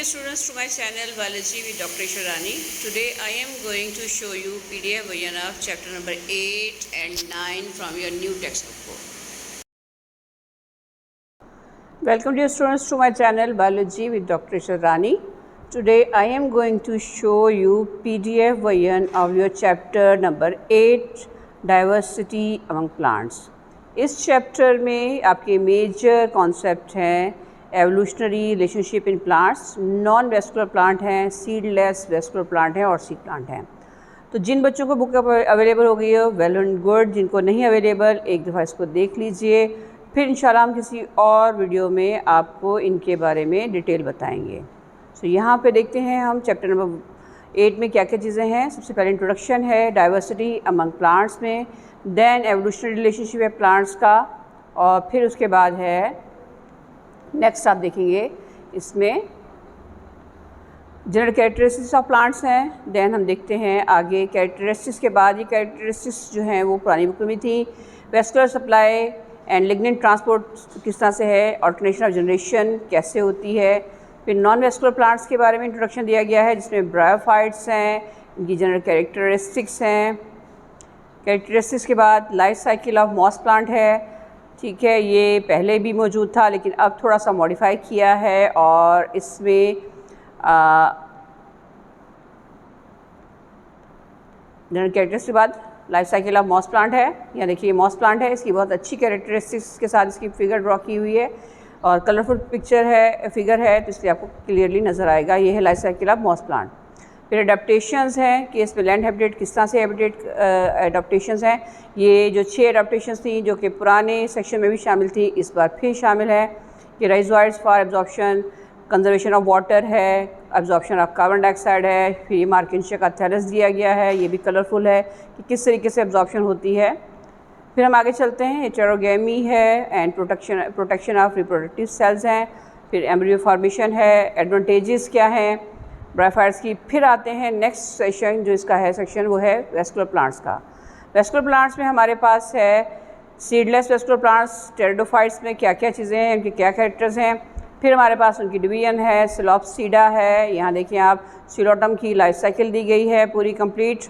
dear students to my channel Biology with Dr. Ishwarani. Today I am going to show you PDF version of chapter number 8 and 9 from your new textbook book. Welcome dear students to my channel Biology with Dr. Ishwarani. Today I am going to show you PDF version of your chapter number 8 Diversity among plants. इस chapter में आपके major concept हैं evolutionary relationship in plants, non vascular plant हैं, seedless vascular plant हैं और seed plant हैं। तो जिन बच्चों को बुक अवेलेबल हो गई है वेल एंड गुड, जिनको नहीं अवेलेबल एक दफ़ा इसको देख लीजिए, फिर इंशाल्लाह हम किसी और वीडियो में आपको इनके बारे में डिटेल बताएंगे। सो यहाँ पे देखते हैं हम चैप्टर नंबर 8 में क्या क्या चीज़ें हैं। सबसे पहले इंट्रोडक्शन है डाइवर्सिटी अमंग प्लांट्स में, देन एवोल्यूशनरी रिलेशनशिप है प्लांट्स का, और फिर उसके बाद है नेक्स्ट आप देखेंगे इसमें जनरल कैरेक्टरिस्टिक्स ऑफ प्लांट्स हैं। देन हम देखते हैं आगे कैरेक्टरिस्टिक्स के बाद ये कैरेक्टरिस्टिक्स जो हैं वो पुरानी बुक में थी। वेस्कुलर सप्लाई एंड लिग्नेंट ट्रांसपोर्ट किस तरह से है, ऑल्टरनेशन ऑफ जनरेशन कैसे होती है। फिर नॉन वेस्कुलर प्लांट्स के बारे में इंट्रोडक्शन दिया गया है जिसमें ब्रायोफाइट्स हैं, इनकी जनरल कैरेक्टरिस्टिक्स हैं। कैरेक्टरिस्टिक्स के बाद life cycle of moss plant है, ठीक है, ये पहले भी मौजूद था लेकिन अब थोड़ा सा मॉडिफाई किया है और इसमें जनरल कैरेक्टरिस्टिक्स के बाद life cycle of moss plant है। यहाँ देखिए मॉस प्लांट है, इसकी बहुत अच्छी कैरेक्टरिस्टिक्स के साथ इसकी फिगर ड्रॉ की हुई है और कलरफुल पिक्चर है, फिगर है, तो इसलिए आपको क्लियरली नज़र आएगा। ये है life cycle of moss plant. फिर एडाप्टेशंस हैं कि इसमें लैंड हैबिटेट किस तरह से एडाप्टेशंस हैं। ये जो 6 एडाप्टेशंस थी जो कि पुराने सेक्शन में भी शामिल थी, इस बार फिर शामिल है कि rhizoids for absorption, conservation of water है, एब्जॉर्प्शन ऑफ कार्बन डाइऑक्साइड है। फिर ये मार्किंशा का थैलस दिया गया है, ये भी कलरफुल है कि किस तरीके से एब्जॉर्प्शन होती है। फिर हम आगे चलते हैं, हेटेरोगेमी है and protection of reproductive cells हैं। फिर एम्ब्रियो फॉर्मेशन है, एडवांटेजेस क्या हैं ब्रायोफाइट्स की। फिर आते हैं नेक्स्ट सेशन जो इसका है सेक्शन, वो है वेस्कुलर प्लांट्स का। वेस्कुलर प्लांट्स में हमारे पास है सीडलेस वेस्कुलर प्लांट्स, टेरिडोफाइट्स में क्या क्या चीज़ें हैं, उनके क्या कैरेक्टर्स हैं। फिर हमारे पास उनकी डिवीजन है, सिलोप्सीडा है, यहाँ देखिए आप सिलोटम की लाइफ साइकिल दी गई है पूरी कंप्लीट।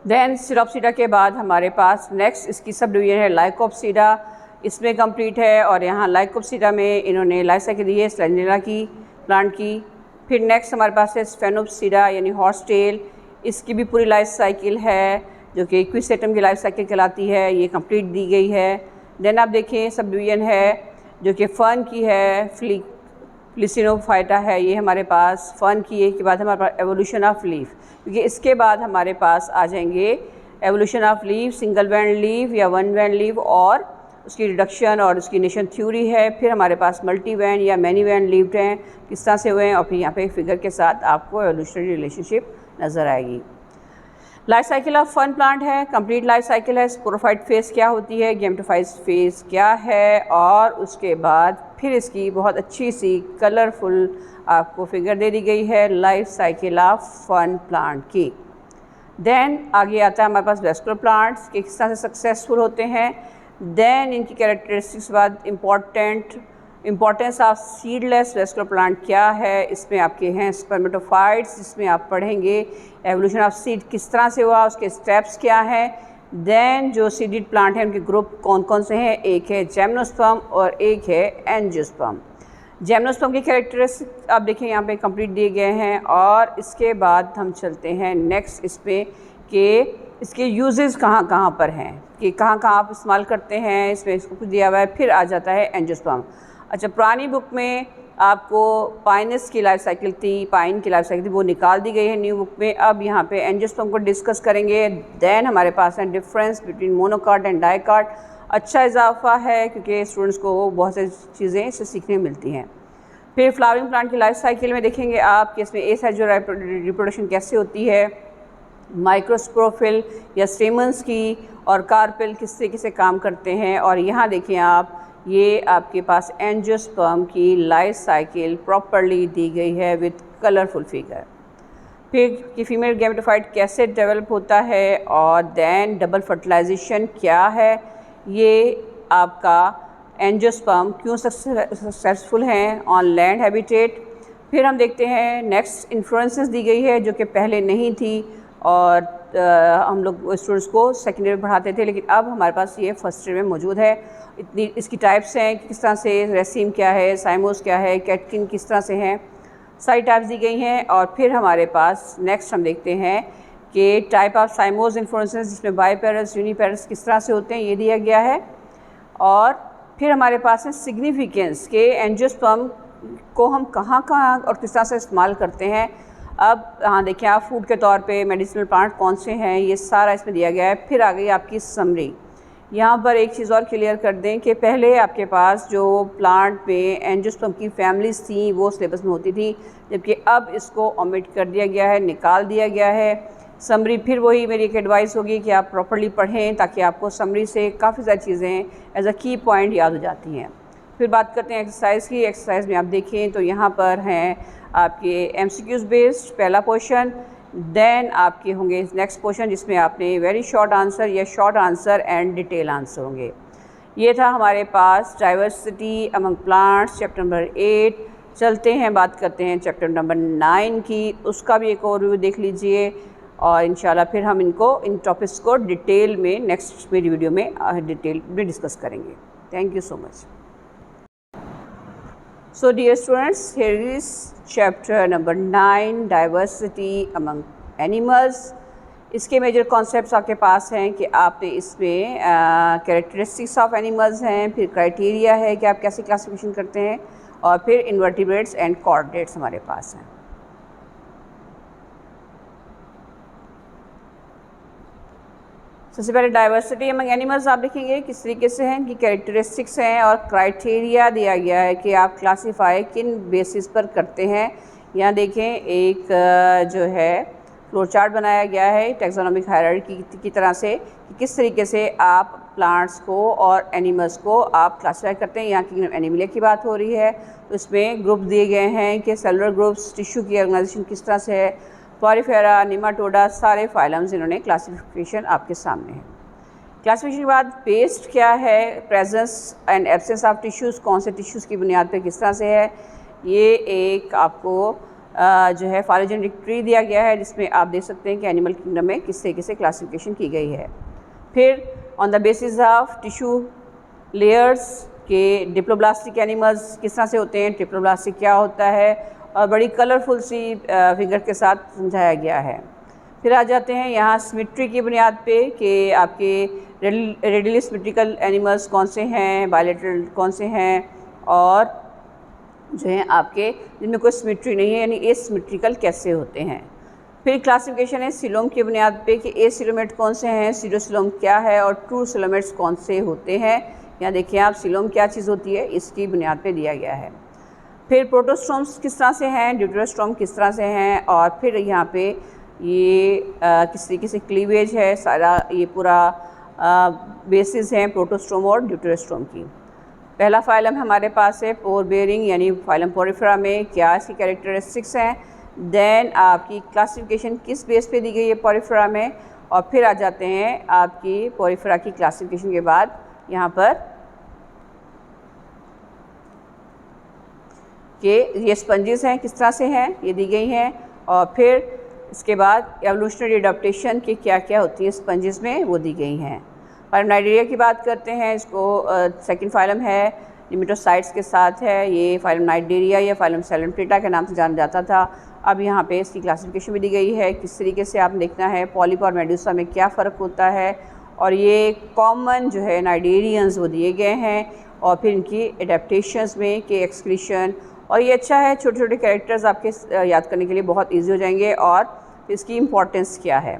देन सिलोप्सीडा के बाद हमारे पास नेक्स्ट इसकी सब डिवीजन है लाइकोप्सीडा, इसमें कंप्लीट है और यहाँ लाइकोप्सीडा में इन्होंने लाइफ साइकिल दी है स्लेंडिला की प्लांट की। फिर नेक्स्ट हमारे पास है स्फेनोप्सीडा यानी हॉर्स टेल, इसकी भी पूरी लाइफ साइकिल है जो कि इक्विसेटम की लाइफ साइकिल कहलाती है, ये कंप्लीट दी गई है। देन आप देखें सब डिवीजन है जो कि फर्न की है, फ्लिसिनोफाइटा है, ये हमारे पास फर्न की है। के बाद हमारे पास एवोल्यूशन ऑफ लीफ, क्योंकि इसके बाद हमारे पास आ जाएंगे evolution of leaf, single band leaf या वन बैंड लीफ और उसकी रिडक्शन और उसकी नेशन थ्योरी है। फिर हमारे पास मल्टी बैंड या मैनी बैंड लीव्ड हैं, किस तरह से हुए हैं, और फिर यहाँ पे फिगर के साथ आपको एवोल्यूशनरी रिलेशनशिप नज़र आएगी। Life cycle of fern plant है, कंप्लीट लाइफ साइकिल है। स्पोरोफाइट फेज क्या होती है, गैमेटोफाइट फेज क्या है, और उसके बाद फिर इसकी बहुत अच्छी सी कलरफुल आपको फिगर दे दी गई है life cycle of fern plant की। देन आगे आता है हमारे पास वेस्कुलर प्लांट्स कि किस तरह से सक्सेसफुल होते हैं। देन इनकी कैरेक्टरिस्टिक्स बाद importance of seedless vascular plant क्या है, इसमें आपके हैं स्पर्मेटोफाइट्स, जिसमें आप पढ़ेंगे एवोल्यूशन ऑफ सीड किस तरह से हुआ, उसके स्टेप्स क्या हैं। देन जो सीडेड प्लांट हैं उनके ग्रुप कौन कौन से हैं, एक है जिम्नोस्पर्म और एक है एंजियोस्पर्म। जिम्नोस्पर्म की कैरेक्टरिस्टिक्स आप देखें यहाँ पे कंप्लीट दिए गए हैं। और इसके बाद हम चलते हैं नेक्स्ट इसमें कि इसके यूजेस कहाँ कहाँ पर हैं, कि कहाँ कहाँ आप इस्तेमाल करते हैं, इसमें इसको कुछ दिया हुआ है। फिर आ जाता है एंजियोस्पर्म। अच्छा, पुरानी बुक में आपको पाइनस की लाइफ साइकिल थी, पाइन की लाइफ साइकिल थी, वो निकाल दी गई है न्यू बुक में। अब यहाँ पे एंजियोस्पर्म को डिस्कस करेंगे। देन हमारे पास है difference between monocot and dicot. अच्छा इजाफा है क्योंकि स्टूडेंट्स को बहुत सारी चीज़ें इससे सीखने मिलती हैं। फिर फ्लावरिंग प्लांट की लाइफ साइकिल में देखेंगे आप कि इसमें एसेक्सुअल रिप्रोडक्शन कैसे होती है, माइक्रोस्पोरोफिल या स्टेमन्स की और कार्पेल किस तरीके से काम करते हैं। और यहाँ देखें आप, ये आपके पास एंजियोस्पर्म की लाइफ साइकिल प्रॉपरली दी गई है विद कलरफुल फिगर। फिर कि फीमेल गैमेटोफाइट कैसे डेवलप होता है, और देन डबल फर्टिलाइजेशन क्या है, ये आपका एंजियोस्पर्म क्यों सक्सेसफुल हैं ऑन लैंड हैबिटेट। फिर हम देखते हैं नेक्स्ट इन्फ्लुएंसेस दी गई है जो कि पहले नहीं थी, और हम लोग स्टूडेंट्स को सेकेंड ईयर में पढ़ाते थे, लेकिन अब हमारे पास ये फर्स्ट ईयर में मौजूद है। इतनी इसकी टाइप्स हैं कि किस तरह से, रेसिम क्या है, साइमोस क्या है, कैटकिन किस तरह से हैं, सारी टाइप्स दी गई हैं। और फिर हमारे पास नेक्स्ट हम देखते हैं कि टाइप ऑफ साइमोस इन्फ्लुएंसेस जिसमें बाईपेरल्स, यूनिपेरल्स किस तरह से होते हैं, ये दिया गया है। और फिर हमारे पास है सिग्निफिकेंस के एंजियोस्पर्म को हम कहाँ कहाँ और किस तरह से इस्तेमाल करते हैं। अब हाँ देखिए आप, फूड के तौर पे मेडिसिनल प्लांट कौन से हैं, ये सारा इसमें दिया गया है। फिर आ गई आपकी समरी। यहाँ पर एक चीज़ और क्लियर कर दें कि पहले आपके पास जो प्लांट में एंजियोस्पर्म की फैमिलीज़ थी वो सिलेबस में होती थी, जबकि अब इसको ओमिट कर दिया गया है, निकाल दिया गया है। समरी फिर वही मेरी एक एडवाइस होगी कि आप प्रॉपर्ली पढ़ें ताकि आपको समरी से काफ़ी सारी चीज़ें एज अ की पॉइंट याद हो जाती हैं। फिर बात करते हैं एक्सरसाइज की। एक्सरसाइज में आप देखें तो यहाँ पर हैं आपके एमसीक्यूज़ बेस्ड पहला क्वेश्चन, देन आपके होंगे नेक्स्ट क्वेश्चन जिसमें आपने वेरी शॉर्ट आंसर या short answer and detail answer होंगे। ये था हमारे पास diversity among plants chapter number 8। चलते हैं बात करते हैं चैप्टर नंबर 9 की, उसका भी एक ओवरव्यू देख लीजिए और इंशाल्लाह फिर हम इन टॉपिक्स को डिटेल में नेक्स्ट मेरी वीडियो में डिटेल में डिस्कस करेंगे। Thank you so much. So dear students, here is chapter number 9 diversity among animals। इसके मेजर कॉन्सेप्ट्स आपके पास हैं कि आपने इसमें कैरेक्टरिस्टिक्स ऑफ एनिमल्स हैं, फिर क्राइटेरिया है कि आप कैसे क्लासिफिकेशन करते हैं, और फिर इन्वर्टिब्रेट्स एंड कॉर्डेट्स हमारे पास हैं। सबसे पहले डाइवर्सिटी अमंग एनिमल्स आप देखेंगे किस तरीके से हैं, कि कैरेक्टरिस्टिक्स हैं और क्राइटेरिया दिया गया है कि आप क्लासीफाई किन बेसिस पर करते हैं। यहाँ देखें एक जो है फ्लो चार्ट बनाया गया है टैक्सोनॉमिक हायरार्की की तरह से, कि किस तरीके से आप प्लांट्स को और एनिमल्स को आप क्लासीफाई करते हैं। यहाँ की एनिमलिया की बात हो रही है तो इसमें ग्रुप दिए गए हैं कि सेलुलर ग्रुप्स, टिश्यू की ऑर्गेनाइजेशन किस तरह से है, पॉरीफेरा, निमाटोडा, सारे फाइलम्स इन्होंने क्लासिफिकेशन आपके सामने है। क्लासिफिकेशन के बाद बेस्ड क्या है, presence and absence of tissues, कौन से टिश्यूज़ की बुनियाद पे किस तरह से है। ये एक आपको जो है फाइलोजेनेटिक ट्री दिया गया है जिसमें आप देख सकते हैं कि एनिमल किंगडम में किस तरीके से क्लासिफिकेशन की गई है। फिर on the basis of tissue layers के डिप्लोब्लास्टिक एनिमल्स किस तरह से होते हैं, ट्रिप्लोब्लास्टिक क्या होता है, और बड़ी कलरफुल सी फिगर के साथ समझाया गया है। फिर आ जाते हैं यहाँ सिमेट्री की बुनियाद पे कि आपके रेडियली सिमेट्रिकल एनिमल्स कौन से हैं, बायलैटरल कौन से हैं, और जो हैं आपके जिनमें कोई सिमेट्री नहीं है यानी एसिमेट्रिकल कैसे होते हैं। फिर क्लासिफिकेशन है सिलोम की बुनियाद पे कि एसिलोमेट कौन से हैं, सीरोसिलोम क्या है, और ट्रू सिलोमेट्स कौन से होते हैं। यहाँ देखिए आप सिलोम क्या चीज़ होती है इसकी बुनियाद पे दिया गया है। फिर प्रोटोस्टोम्स किस तरह से हैं, ड्यूटेरोस्टोम किस तरह से हैं, और फिर यहाँ पे ये किस तरीके से क्लीवेज है, सारा ये पूरा बेसिस हैं प्रोटोस्टोम और ड्यूटेरोस्टोम की। पहला फाइलम हमारे पास है पोर बेयरिंग यानी फाइलम पोरिफेरा में क्या इसकी कैरेक्टरिस्टिक्स हैं। देन आपकी क्लासिफिकेशन किस बेस पे दी गई है पोरिफेरा में, और फिर आ जाते हैं आपकी पोरिफेरा की क्लासिफिकेशन के बाद यहाँ पर कि ये स्पंजेस हैं किस तरह से हैं ये दी गई हैं, और फिर इसके बाद एवोल्यूशनरी अडेप्टेशन की क्या क्या होती है स्पंजेस में वो दी गई हैं। फाइलम नाइडेरिया की बात करते हैं, इसको सेकंड फाइलम है, निमेटोसाइट्स के साथ है। ये फाइलम नाइडेरिया या फाइलम सेलेंट्रेटा के नाम से जाना जाता था। अब यहाँ पे इसकी क्लासिफिकेशन भी दी गई है किस तरीके से आप देखना है पॉलिप और मेडुसा में क्या फ़र्क होता है, और ये कॉमन जो है नाइडेरियंस वो दिए गए हैं, और फिर इनकी एडेप्टेशंस में कि एक्सक्रीशन, और ये अच्छा है छोटे छोटे कैरेक्टर्स आपके याद करने के लिए बहुत ईजी हो जाएंगे, और इसकी इम्पोर्टेंस क्या है।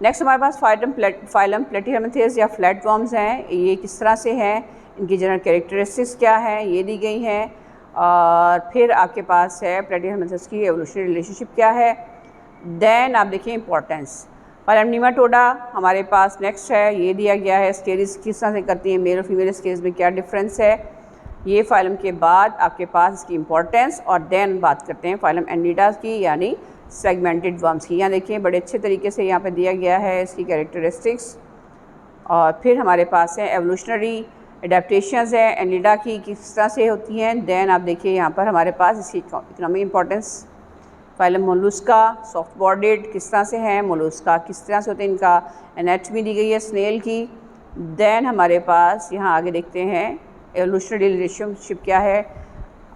नेक्स्ट हमारे पास फाइलम प्लेटीहेल्मिन्थेस या फ्लैट वर्म्स हैं, ये किस तरह से हैं, इनकी जनरल कैरेक्टरिस्टिक्स क्या हैं ये दी गई हैं, और फिर आपके पास है प्लेटीहेल्मिन्थेस की एवोल्यूशनरी रिलेशनशिप क्या है। देन आप देखिए इंपॉर्टेंस, फाइलम निमाटोडा हमारे पास नेक्स्ट है, ये दिया गया है स्टेरिस किस तरह से करती हैं, मेल और फीमेल स्टेरिस में क्या डिफरेंस है। ये फाइलम के बाद आपके पास इसकी इंपॉर्टेंस, और देन बात करते हैं फाइलम एनिडा की यानी सेगमेंटेड वर्म्स की। यहाँ देखिए बड़े अच्छे तरीके से यहाँ पे दिया गया है इसकी कैरेक्टरिस्टिक्स, और फिर हमारे पास है एवोल्यूशनरी एडेप्टेशंस हैं एनिलिडा की किस तरह से होती हैं। देन आप देखिए यहाँ पर हमारे पास इसकी economic importance, phylum Mollusca, soft bodied किस तरह से हैं, मोलुस्का किस तरह से होते हैं, इनका एनाटॉमी दी गई है स्नेल की। देन हमारे पास यहाँ आगे देखते हैं एवोल्यूशनरी रिलेशनशिप क्या है,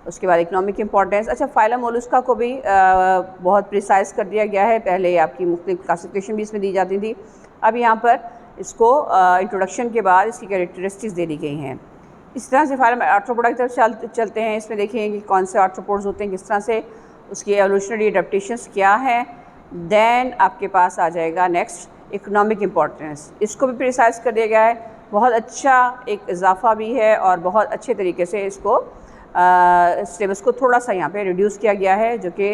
उसके बाद इकोनॉमिक इंपॉर्टेंस। अच्छा, फाइलम मोलुस्का को भी बहुत प्रिसाइज कर दिया गया है, पहले आपकी मुख्तलिफ क्लासिफिकेशन भी इसमें दी जाती थी, अब यहाँ पर इसको इंट्रोडक्शन के बाद इसकी कैरेक्टरिस्टिक्स दे दी गई हैं। इस तरह से फाइलम आर्थ्रोपोडा की तरफ चलते हैं। इसमें देखें कि कौन से आर्थ्रोपोड्स होते हैं, किस तरह से उसकी एवोल्यूशनरी एडेप्टेशंस क्या हैं। देन आपके पास आ जाएगा नेक्स्ट इकोनॉमिक इम्पोर्टेंस, इसको भी प्रिसाइज कर दिया गया है, बहुत अच्छा एक इजाफा भी है और बहुत अच्छे तरीके से इसको सिलेबस को थोड़ा सा यहाँ पे रिड्यूस किया गया है, जो कि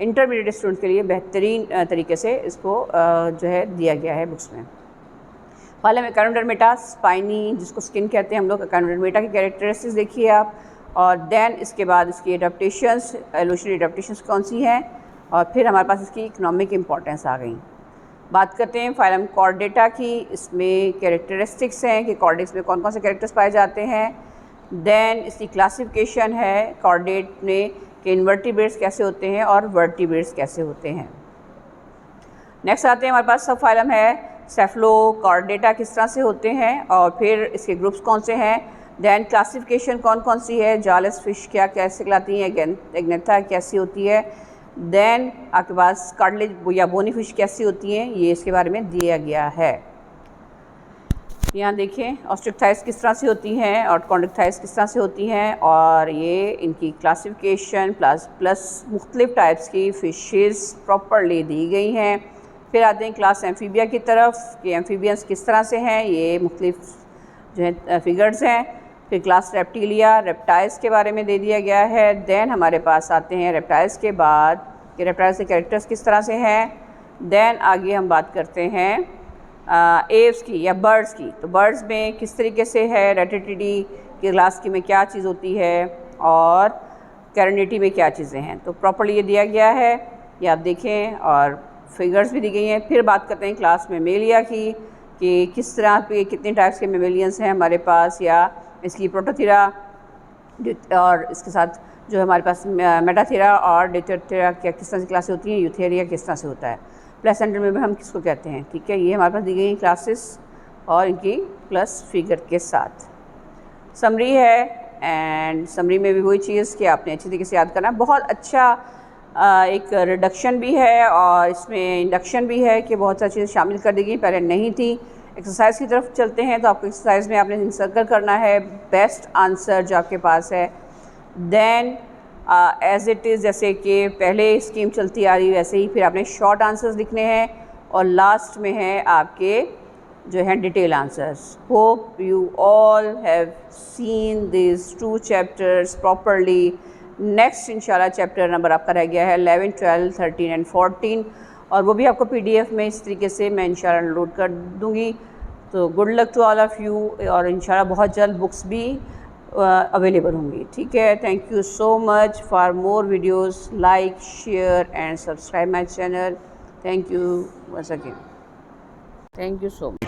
इंटरमीडिएट स्टूडेंट के लिए बेहतरीन तरीके से इसको जो है दिया गया है बुक्स में। फाइलम एकाइनोडर्मेटा स्पाइनी, जिसको स्किन कहते हैं हम लोग, एकाइनोडर्मेटा की कैरेक्टरिस्टिक्स देखिए आप, और देन इसके बाद इसकी एडेप्टेशंस, एवोल्यूशनरी एडेप्टेशंस कौन सी हैं, और फिर हमारे पास इसकी इकोनॉमिक इंपॉर्टेंस आ गई। बात करते हैं फाइलम कॉर्डेटा की, इसमें कैरेक्टरिस्टिक्स हैं कि कॉर्डेट्स में कौन कौन से कैरेक्टर्स पाए जाते हैं। देन इसकी क्लासिफिकेशन है कॉर्डेट में कि इनवर्टिब्रेट्स कैसे होते हैं और वर्टिब्रेट्स कैसे होते हैं। नेक्स्ट आते हैं हमारे पास सब फाइलम है सेफलोकॉर्डेटा किस तरह से होते हैं और फिर इसके ग्रुप्स कौन से हैं। देन क्लासिफिकेशन कौन कौन सी है, जालस फिश क्या कैसे कहलाती हैं, एग्नेथा कैसी होती है। देन आपके पास कार्टिलेज या बोनी फिश कैसी होती हैं, ये इसके बारे में दिया गया है। यहाँ देखें ऑस्ट्रिकथाइस किस तरह से होती हैं और कॉन्ड्रिकथाइस किस तरह से होती हैं, और ये इनकी क्लासिफिकेशन प्लस मुख्तलिफ टाइप्स की फ़िशेस प्रॉपरली दी गई हैं। फिर आते हैं क्लास एम्फीबिया की तरफ कि एम्फीबियंस किस तरह से हैं, ये मुख्तलिफ जो है फिगर्स हैं। फिर क्लास रेप्टिलिया, रेप्टाइल्स के बारे में दे दिया गया है। देन हमारे पास आते हैं रेप्टाइल्स के बाद कि रेप्टाइल्स के कैरेक्टर्स किस तरह से हैं। देन आगे हम बात करते हैं एव्स की या बर्ड्स की, तो बर्ड्स में किस तरीके से है, रेटिटिडी की क्लास की में क्या चीज़ होती है और कैरनिटी में क्या चीज़ें हैं, तो प्रॉपर्ली ये दिया गया है, ये आप देखें, और फिगर्स भी दी गई हैं। फिर बात करते हैं क्लास मेमेलिया की कि किस तरह पे कितने टाइप्स के मेमेलियंस हैं हमारे पास, या इसकी प्रोटोथेरा और इसके साथ जो हमारे पास मेटाथेरा और डिटरथेरा क्या किस तरह से क्लासेस होती हैं, यूथेरिया किस तरह से होता है, प्लेसेंटर में भी हम किसको कहते हैं। ठीक है, ये हमारे पास दी गई हैं क्लासेस और इनकी प्लस फिगर के साथ समरी है। एंड समरी में भी वही चीज़ कि आपने अच्छी तरीके से याद करना। बहुत अच्छा एक रिडक्शन भी है और इसमें इंडक्शन भी है कि बहुत सारी चीज़ें शामिल कर दी गई, पहले नहीं थी। एक्सरसाइज की तरफ चलते हैं तो आपको एक्सरसाइज में आपने सर्कल करना है बेस्ट आंसर जो आपके पास है। देन एज इट इज़, जैसे कि पहले स्कीम चलती आ रही वैसे ही फिर आपने शॉर्ट आंसर्स लिखने हैं और लास्ट में है आपके जो हैं detail answers. Hope you all have seen this 2 chapters properly. Next इंशाल्लाह चैप्टर नंबर आपका रह गया है 11, 12, 13 एंड 14, और वो भी आपको PDF में इस तरीके से मैं इंशाल्लाह लोड कर दूँगी। तो good luck to all of you, और इंशाल्लाह बहुत जल्द बुक्स भी अवेलेबल होंगी। ठीक है, thank you so much. For more videos like share and subscribe my channel. Thank you once again, thank you so much.